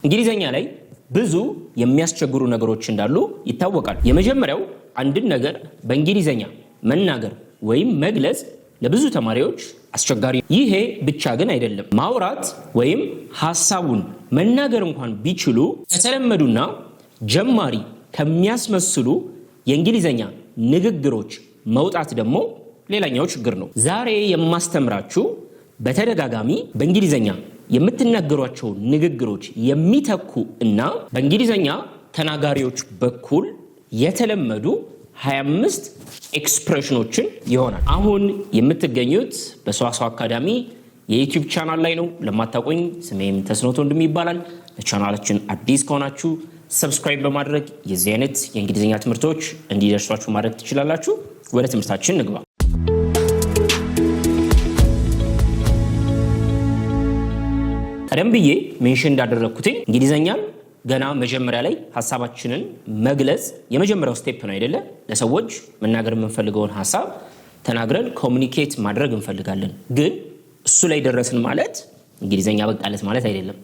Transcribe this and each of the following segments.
እንግሊዘኛ ላይ ብዙ የሚያስቸግሩ ነገሮች እንዳሉ ይታወቃል። የመጀመሪያው አንድን ነገር በእንግሊዘኛ መናገር ወይም መግለጽ ለብዙ ተማሪዎች አስቸጋሪ። ይሄ ብቻ ግን አይደለም። ማውራት ወይም ሐሳቡን መናገር እንኳን ቢችሉ ከተለመዱና ጀማሪ ከሚያስመስሉ የእንግሊዘኛ ንግግሮች መውጣት ደግሞ ሌላኛው ችግር ነው። ዛሬ የማስተምራችሁ በተደጋጋሚ በእንግሊዘኛ የምትናገሯቸው ንግግሮች የሚተኩ እና በእንግሊዘኛ ተናጋሪዎች በኩል የተለመዱ 25 ኤክስፕሬሽኖችን ይሆናል። አሁን የምትገኙት በሰዋሰው አካዳሚ የዩቲዩብ ቻናል ላይ ነው። ለማታውቁኝ ስሜም ተስኖት ወንድም ይባላል። ለቻናላችን አዲስ ከሆናችሁ ሰብስክራይብ በማድረግ የዚህ አይነት የእንግሊዘኛ ትምህርቶች እንዲደርሷችሁ ማድረግ ትችላላችሁ። ወደ ትምህርታችን እንግባ። ቀደም ብዬ ሜንሽን እንዳደረኩት እንግሊዘኛን ገና መጀመሪያ ላይ ሐሳባችንን መግለጽ የመጀመሪያው ስቴፕ ነው አይደለ? ለሰዎች መናገር የምንፈልገውን ሐሳብ ተናግረን ኮሙኒኬት ማድረግ እንፈልጋለን። ግን እሱ ላይ ደረስን ማለት እንግሊዘኛ በቃለት ማለት አይደለም።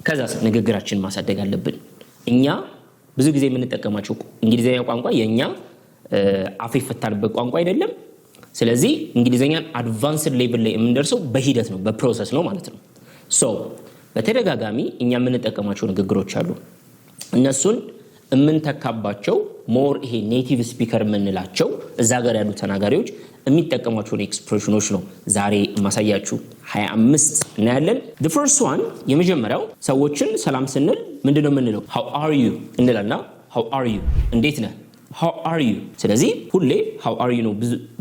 ከዛስ ንግግራችንን ማሳደግ አለብን። እኛ ብዙ ጊዜ የምንጠቀማቸው እንግሊዘኛ ቋንቋ የኛ አፍ የፈታንበት ቋንቋ አይደለም። ስለዚህ እንግሊዘኛን አድቫንስድ ሌቭል ላይ የምንደርሰው በሂደት ነው፣ በፕሮሰስ ነው ማለት ነው። በተደጋጋሚ እኛ የምንጠቀማቸው ንግግሮች አሉ። እነሱን የምንተካባቸው ሞር ይሄ ኔቲቭ ስፒከር የምንላቸው እዛ ጋር ያሉ ተናጋሪዎች የሚጠቀሟቸውን ኤክስፕሬሽኖች ነው ዛሬ ማሳያችሁ። 25 እናያለን። the first one የመጀመሪያው ሰዎችን ሰላም ስንል ምንድነው የምንለው? how are you እንላልና how are you እንዴት ነህ? how are you። ስለዚህ ሁሌ how are you ነው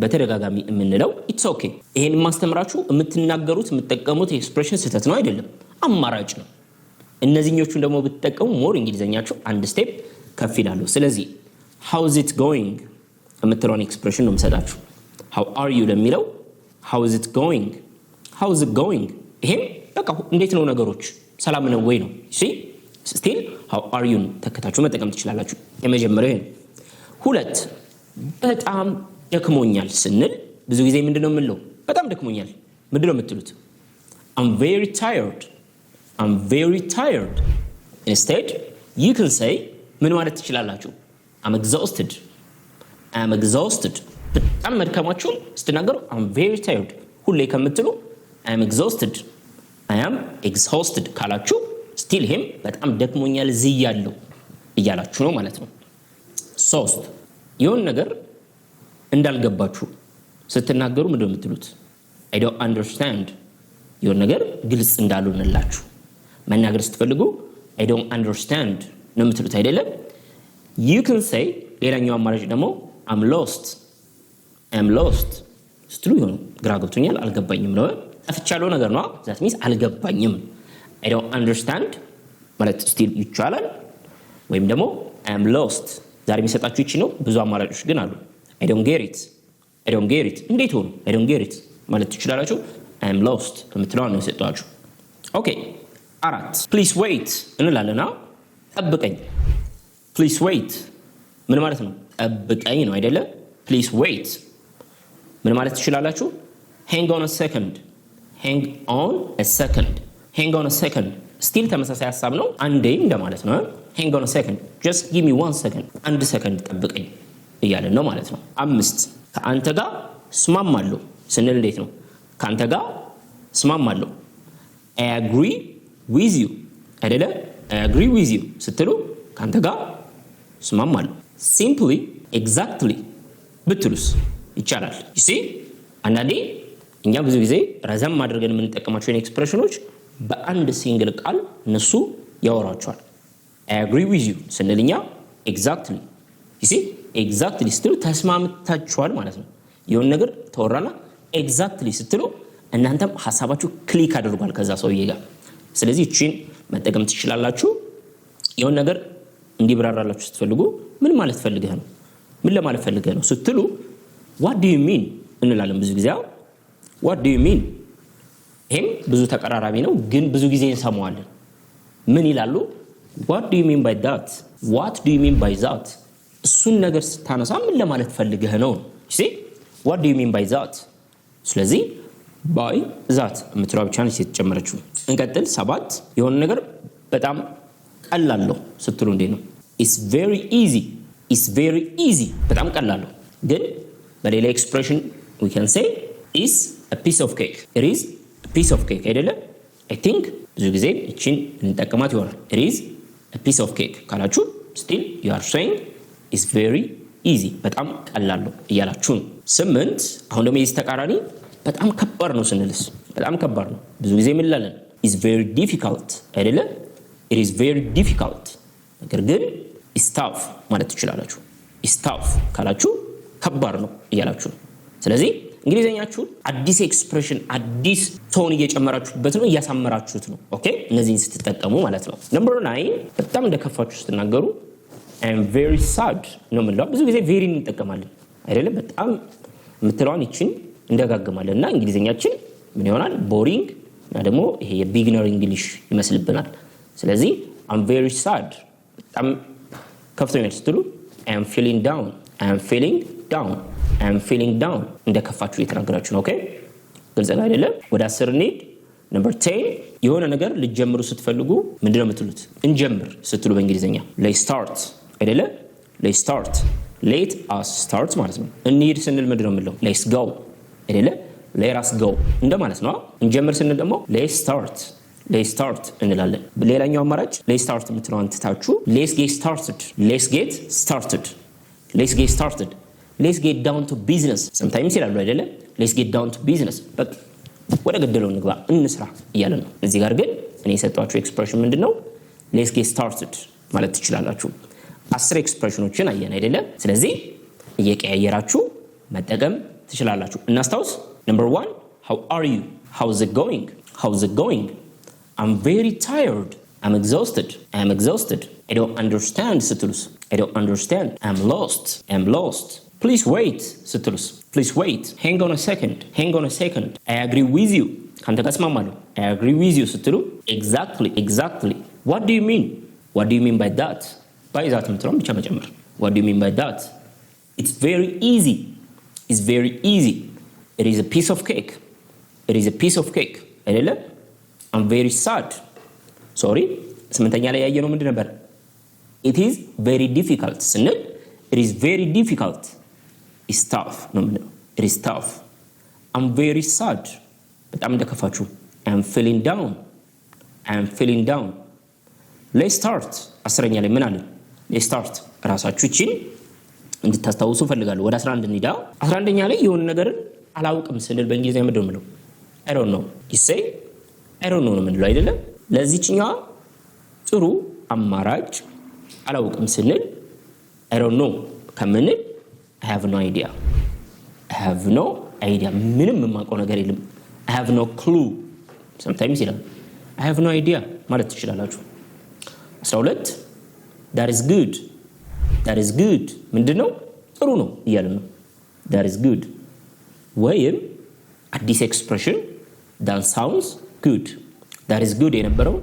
በተደጋጋሚ የምንለው። it's okay። ይሄን ማስተምራችሁ የምትናገሩት የምትጠቀሙት ኤክስፕሬሽን ስህተት ነው አይደለም፣ አማራጭ ነው። እነዚህኞቹን ደግሞ ብትጠቀሙ ሞር እንግሊዘኛችሁ አንድ ስቴፕ ከፍ ይላሉ። ስለዚህ how is it going የምትለውን ኤክስፕሬሽን ነው የምሰጣችሁ። how are you ለሚለው how is it going how is it going ይሄም በቃ እንዴት ነው ነገሮች ሰላም ነው ወይ ነው። still how are you ተከታችሁ መጠቀም ትችላላችሁ። የመጀመሪያው ይሄ። ሁለት በጣም ደክሞኛል ስንል ብዙ ጊዜ ምንድነው የምንለው? በጣም ደክሞኛል ምንድነው የምትሉት? I'm very tired. I'm very tired. Instead, you can say ምን ማለት ትችላላችሁ? I'm exhausted. I'm exhausted. በጣም መድከማችሁ ስትናገሩ I'm very tired ሁሌ ከምትሉ I'm exhausted. I am exhausted ካላችሁ still him በጣም ደክሞኛል ዝያለሁ እያላችሁ ነው ማለት ነው። ሶስት የሆነ ነገር እንዳልገባችሁ ስትናገሩ ምንድነው የምትሉት? I don't understand። የሆነ ነገር ግልጽ እንዳልሆነላችሁ መናገር ስትፈልጉ I don't understand ነው የምትሉት አይደለም? You can say ሌላኛው አማራጭ ደግሞ I'm lost ስትሉ ይሆን ግራ ገብቶኛል አልገባኝም ነው። ጠፍቻለሁ ነገር ነው። that means አልገባኝም። I don't understand ማለት still ይቻላል። ወይም ደግሞ I'm lost ዛሬ የሚሰጣችሁ ይቺ ነው። ብዙ አማራጮች ግን አሉ። I don't get it እንዴት ሆኖ I don't get it ማለት ትችላላችሁ። I'm lost የምትለዋን ነው የሰጣችሁ። ኦኬ አራት please wait እንላለና ጠብቀኝ። please wait ምን ማለት ነው? ጠብቀኝ ነው አይደለ? please wait ምን ማለት ትችላላችሁ? hang on a second still ተመሳሳይ ሐሳብ ነው። አንዴ እንደማለት ነው። hang on a second just give me 1 second አንድ ሰከንድ ጠብቀኝ እያለን ነው ማለት ነው። አምስት ከአንተ ጋር ስማማለሁ ስንል እንዴት ነው? ከአንተ ጋር ስማማለሁ I agree with you አይደለ? I agree with you ስትሉ ከአንተ ጋር ስማማለሁ። simply exactly ብትሉስ ይቻላል። you see አንዳንዴ እኛ ብዙ ጊዜ ረዘም አድርገን የምንጠቀማቸው ኤክስፕሬሽኖች በአንድ ሲንግል ቃል እነሱ ያወራቸዋል። I agree with you ስንልኛ exactly you see exactly ስትሉ ተስማምታችኋል ማለት ነው። የሆነ ነገር ተወራና exactly ስትሉ እናንተም ሐሳባችሁ ክሊክ አድርጓል ከዛ ሰውዬ ጋር። ስለዚህ እቺን መጠቀም ትችላላችሁ። የሆነ ነገር እንዲብራራላችሁ ስትፈልጉ ምን ማለት ፈልገህ ነው? ምን ለማለት ፈልገህ ነው ስትሉ what do you mean እንላለን ብዙ ጊዜ። what do you mean ይሄም ብዙ ተቀራራቢ ነው ግን ብዙ ጊዜ እንሰማዋለን። ምን ይላሉ? what do you mean by that እሱን ነገር ስታነሳ ምን ለማለት ፈልገህ ነው? see what do you mean by that ስለዚህ by that የምትለው ብቻ ነው የተጨመረችው። እንቀጥል። ሰባት የሆነ ነገር በጣም ቀላል ነው ስትሉ እንዴት ነው? it's very easy it's very easy በጣም ቀላል ነው። ግን በሌላ ኤክስፕሬሽን we can say is a piece of cake it is a piece of cake አይደለ? I think ብዙ ጊዜ እቺን እንጠቀማት ይሆናል። it is a piece of cake ካላችሁ still you are saying is very easy በጣም ቀላል ነው እያላችሁ ነው። 8 አሁን ደግሞ የዚህ ተቃራኒ በጣም ከባድ ነው ስንልስ በጣም ከባድ ነው ብዙ ጊዜ ምን እንላለን? is very difficult አይደለ? it is very difficult ነገር ግን is tough ማለት ትችላላችሁ። is tough ካላችሁ ከባድ ነው እያላችሁ ነው። ስለዚህ እንግሊዘኛችሁ አዲስ ኤክስፕሬሽን አዲስ ቶን እየጨመራችሁበት ነው እያሳመራችሁት ነው። ኦኬ እነዚህን ስትጠቀሙ ማለት ነው። ነምበር 9 በጣም እንደከፋችሁ ስትናገሩ I am very sad ነው የምንለው። ብዙ ጊዜ very እንጠቀማለን አይደለም? በጣም የምትለዋን ይችን እንደጋግማለን እና እንግሊዘኛችን ምን ይሆናል? ቦሪንግ እና ደግሞ ይሄ የቢግነር እንግሊሽ ይመስልብናል። ስለዚህ I'm very sad በጣም ከፍቶኛል ስትሉ I am feeling down I am feeling down I am feeling down እንደከፋችሁ እየተናገራችሁ ነው። ኦኬ ግልጽ ነው አይደለም? ወደ 10 እንሂድ። ነምበር 10 የሆነ ነገር ልትጀምሩ ስትፈልጉ ምንድነው የምትሉት? እንጀምር ስትሉ በእንግሊዘኛ let's start አይደለ? let's start let us start ማለት ነው። እንሂድ ስንል ምንድነው የምንለው? let's go አይደለ? let us go እንደማለት ነው። እንጀምር ስንል ደግሞ let's start እንላለን። ሌላኛው አማራጭ let's start የምትለውን ትታችሁ let's get started let's get started let's get started let's get down to business sometimes ይላሉ አይደለ? let's get down to business በቃ ወደ ገደለው እንግባ እንስራ እያለን ነው። እዚህ ጋር ግን እኔ የሰጧችሁ ኤክስፕሬሽን ምንድነው? let's get started ማለት ትችላላችሁ። 10 ኤክስፕሬሽኖችን አየን አይደለ? ስለዚህ እየቀያየራችሁ መጠቀም ትችላላችሁ። እናስታውስ። number 1 how are you how's it going I'm very tired I'm exhausted I don't understand ስትሉስ I don't understand I'm lost please wait ስትሉስ please wait hang on a second I agree with you ካንተ ጋር እስማማለሁ I agree with you ስትሉ exactly what do you mean by that by that ምትለውን ብቻ መጨመር what do you mean by that it's very easy it is a piece of cake አይደለ? I'm very sad sorry ስምንተኛ ላይ ያየነው ምንድን ነበር? it is very difficult ስንል it is very difficult is tough ነው የምንለው it is tough I'm very sad በጣም እንደከፋችሁ I am feeling down let's start 10ኛ ላይ ምን አለ? let's start ራሳችሁ እቺን እንድታስታውሱ ፈልጋለሁ። ወደ 11 እንሂዳ። 11ኛ ላይ የሆነ ነገር አላውቅም ስንል በእንግሊዝኛ ምንድን ነው የምንለው? I don't know you say I don't know ነው የምንለው አይደለም? ለዚህኛው ጥሩ አማራጭ አላውቅም ስንል I don't know ከምንል I have no idea ምንም የማውቀው ነገር የለም I have no clue sometimes ይላል I have no idea ማለት ትችላላችሁ። 12 that is good ምንድነው? ጥሩ ነው እያልን ነው that is good ወይም አዲስ ኤክስፕሬሽን that sounds good የነበረው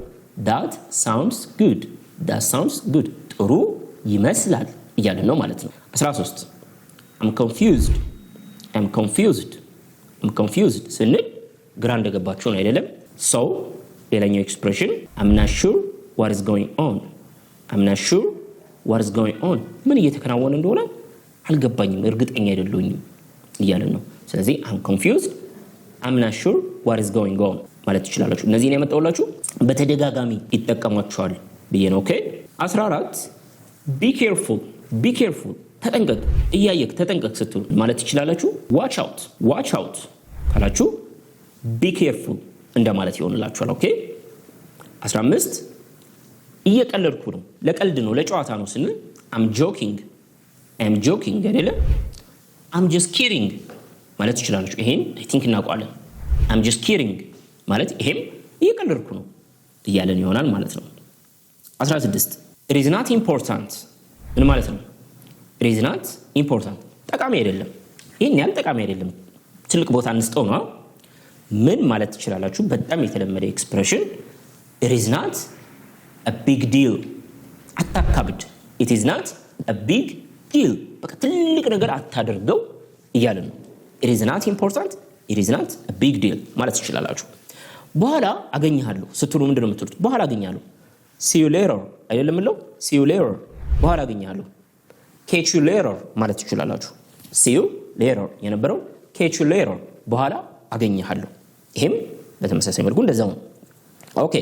that sounds good ጥሩ ይመስላል እያልን ነው ማለት ነው። 13 I'm confused ስንል ግራ እንደገባችሁ ነው አይደለም? so ሌላኛው ኤክስፕሬሽን I'm not sure what is going on ምን እየተከናወነ እንደሆነ አልገባኝም እርግጠኛ አይደለሁኝም እያልን ነው። ስለዚህ I'm confused I'm not sure what is going on ማለት ትችላላችሁ። እነዚህን ያመጣውላችሁ በተደጋጋሚ ይጠቀሟቸዋል ብዬ ነው። ኦኬ 14 be careful ተጠንቀቅ እያየክ ተጠንቀቅ ስትሉ ማለት ትችላላችሁ። watch out ካላችሁ be careful እንደማለት ይሆንላችኋል። ኦኬ 15 እየቀለድኩ ነው ለቀልድ ነው ለጨዋታ ነው ስንል I'm joking አይደለ? I'm just kidding ማለት ትችላላችሁ። ይሄን I think እናውቃለን። I'm just kidding ማለት ይሄም እየቀለድኩ ነው እያለን ይሆናል ማለት ነው። 16 it is not important ምን ማለት ነው? it is not important ጠቃሚ አይደለም። ይሄን ያህል ጠቃሚ አይደለም ትልቅ ቦታ እንስጠው ነው። ምን ማለት ትችላላችሁ? በጣም የተለመደ ኤክስፕሬሽን it is not a big deal አታካብድ it is not a big deal በቃ ትልቅ ነገር አታደርገው እያለን ነው። it is not important it is not a big deal ማለት ትችላላችሁ። በኋላ አገኛለሁ ስትሉ ምንድነው የምትሉት? በኋላ አገኛለሁ see you later አይደለም ለው see you later በኋላ አገኛለሁ catch you later ማለት ትችላላችሁ see you later የነበረው catch you later በኋላ አገኛለሁ ይሄም በተመሳሳይ መልኩ እንደዛው ኦኬ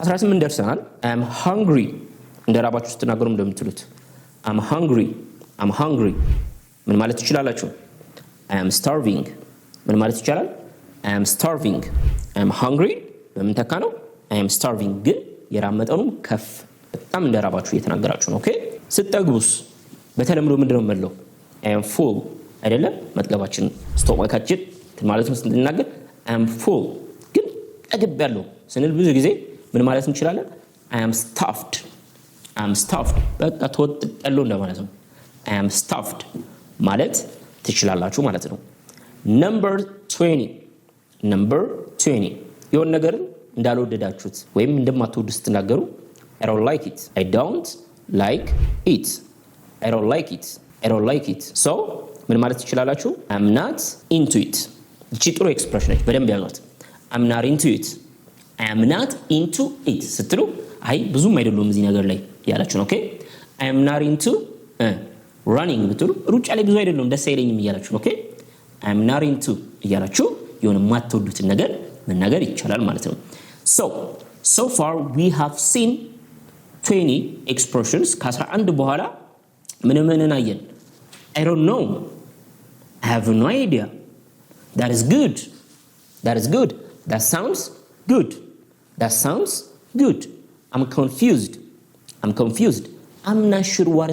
18 ደርሰናል I am hungry እንደራባችሁ ስትናገሩ እንደምትሉት I'm hungry ምን ማለት ትችላላችሁ I am starving ምን ማለት ይቻላል I am starving I am hungry በምን ተካ ነው I am starving ግን የራብ መጠኑ ከፍ በጣም እንደራባችሁ እየተናገራችሁ ነው ኦኬ ስትጠግቡስ በተለምዶ ምንድነው መለው I am full አይደለም መጥገባችን ስቶማካችን ማለት ነው ስንናገር I am full ግን ጠግቤያለሁ ስንል ብዙ ጊዜ ምን ማለት እንችላለን I am stuffed በቃ ተወጥቻለሁ እንደማለት ነው I am stuffed ማለት ትችላላችሁ ማለት ነው number 20 የሆነ ነገር እንዳልወደዳችሁት ወይም እንደማትወዱት ስትናገሩ I don't like it I don't like it so ምን ማለት ትችላላችሁ I'm not into it እቺ ጥሩ ኤክስፕሬሽን ነች በደንብ ያዟት I'm not into it ስትሉ አይ ብዙም አይደለም እዚህ ነገር ላይ ያላችሁ ነው ኦኬ I am not into running ብትሉ ሩጫ ላይ ብዙ አይደለም ደስ አይለኝም እያላችሁ ነው ኦኬ I am not into እያላችሁ የሆነ ማትወዱትን ነገር መናገር ይቻላል ማለት ነው so far we have seen 20 expressions ከ11 በኋላ ምን አየን I don't know I have no idea that is good that sounds good I'm confused I'm not sure what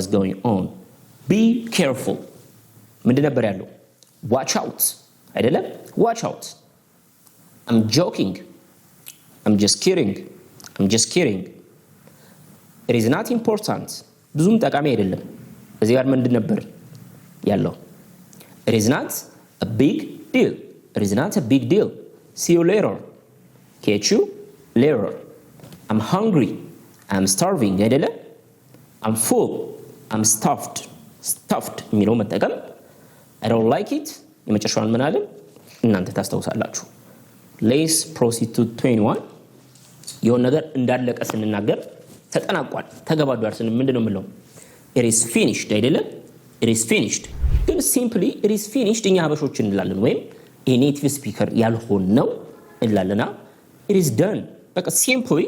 is going on be careful ምንድን ነበር ያለው watch out አይደለም watch out I'm joking I'm just kidding it is not important ብዙም ጠቃሚ አይደለም እዚህ ጋር ምንድን ነበር ያለው it is not a big deal see you later catch you later I'm hungry I'm starving አይደለም I'm full I'm stuffed የሚለው መጠቀም I don't like it የመጨረሻውን ምን አለ እናንተ ታስተውሳላችሁ let's proceed to 21 የሆነ ነገር እንዳለቀ ስንናገር ተጠናቋል ተገባዷል ስንል ምንድነው የምለው it is finished አይደለም it is finished ግን simply it is finished እኛ ሀበሾች እንላለን ወይም a native speaker ያልሆን ነው እንላለና it is done በቃ simply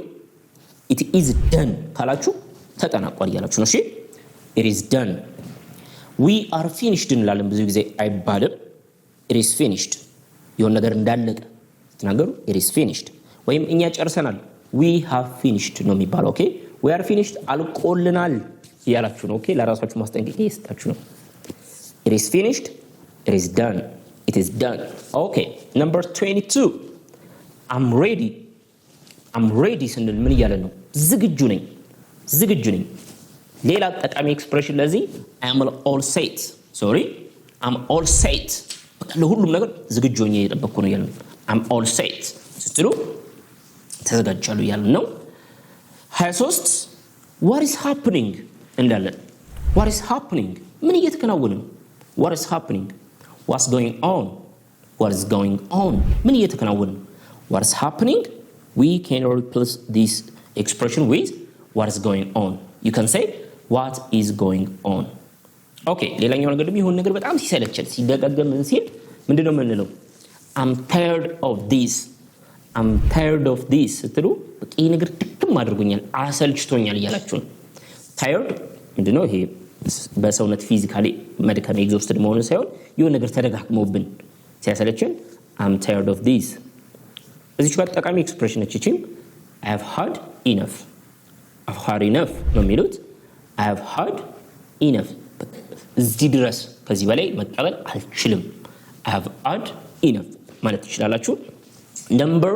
it is done ካላችሁ ተጠናቋል ያላችሁ ነው እሺ it is done we are finished እንላለን ብዙ ጊዜ አይባልም it is finished የሆነ ነገር እንዳለቀ ተናገሩ it is finished ወይም እኛ ጨርሰናል we have finished ነው የሚባለው ኦኬ we are finished አልቆልናል ያላችሁ ነው ኦኬ ለራሳችሁ ማስጠንቀቂያ ይስጣችሁ ነው it is finished it is done okay number 22 I'm ready ስንል ምን እያለ ነው ዝግጁ ነኝ ሌላ ጠቃሚ ኤክስፕሬሽን ለዚህ I'm all set በቃ ለሁሉም ነገር ዝግጁ ነኝ እየጠበቅኩ ነው ያለው I'm all set ስትሉ ተዘጋጃለሁ ያለው ነው 23 what is happening እንዳለን what is happening ምን እየተከናወነ ነው what is happening what's going on ምን እየተከናወነ ነው what is happening we can replace this expression with what is going on you can say what is going on okay ሌላኛው ነገር ደግሞ ይሁን ነገር በጣም ሲሰለቸን ሲደጋገም ሲል ምንድነው የምንለው I'm tired of this ስትሉ በቃ ይሄ ነገር ድክም አድርጎኛል አሰልችቶኛል እያላችሁ ነው tired ምንድነው ይሄ በሰውነት ፊዚካሊ መድከም ኤግዞስትድ መሆኑ ሳይሆን የሆነ ነገር ተደጋግሞብን ሲያሰለችን I'm tired of this እዚህ ጋር ጠቃሚ ኤክስፕሬሽን እቺም I have had enough ነው የሚሉት I have had enough እዚህ ድረስ ከዚህ በላይ መቀበል አልችልም I have had enough ማለት ትችላላችሁ number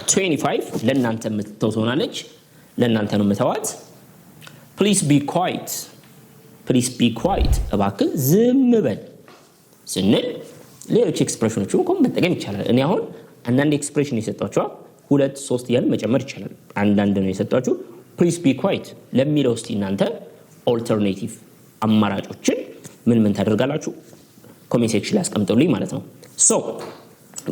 25 ለእናንተ የምትተውናለች ለእናንተ ነው የምተዋት please be quiet እባክህ ዝም በል ስንል ሌሎች ኤክስፕሬሽኖችን እንኳን መጠቀም ይቻላል እኔ አሁን አንዳንድ ኤክስፕሬሽን የሰጣችሁ 2-3 እያልን መጨመር ይቻላል አንዳንድ ነው የሰጣችሁ please be quiet ለሚለው እስቲ እናንተ ኦልተርኔቲቭ አማራጮችን ምን ታደርጋላችሁ ኮሜንት ሴክሽን ላይ አስቀምጡልኝ ማለት ነው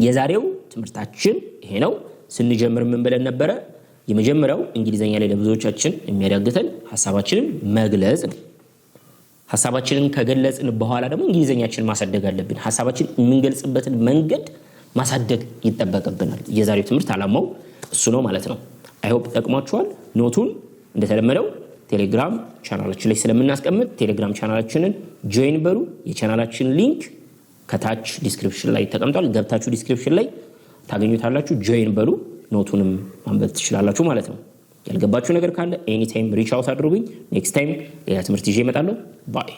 የዛሬው ትምህርታችን ይሄ ነው ስንጀምር ምን ብለን ነበረ? የመጀመሪያው እንግሊዘኛ ላይ ለብዙዎቻችን የሚያዳግተን ሐሳባችንን መግለጽ ነው። ሐሳባችንን ከገለጽን በኋላ ደግሞ እንግሊዘኛችንን ማሳደግ አለብን። ሐሳባችንን የምንገልጽበትን መንገድ ማሳደግ ይጠበቅብናል። የዛሬው ትምህርት ዓላማው እሱ ነው ማለት ነው። አይ ሆፕ ጠቅሟችኋል። ኖቱን እንደተለመደው ቴሌግራም ቻናላችን ላይ ስለምናስቀምጥ ቴሌግራም ቻናላችንን ጆይን በሉ። የቻናላችን ሊንክ ከታች ዲስክሪፕሽን ላይ ተቀምጧል። ገብታችሁ ዲስክሪፕሽን ላይ ታገኙታላችሁ። ጆይን በሉ። ኖቱንም ማንበብ ትችላላችሁ ማለት ነው። ያልገባችሁ ነገር ካለ ኤኒ ታይም ሪች አውት አድርጉኝ። ኔክስት ታይም ሌላ ትምህርት ይዤ እመጣለሁ። ባይ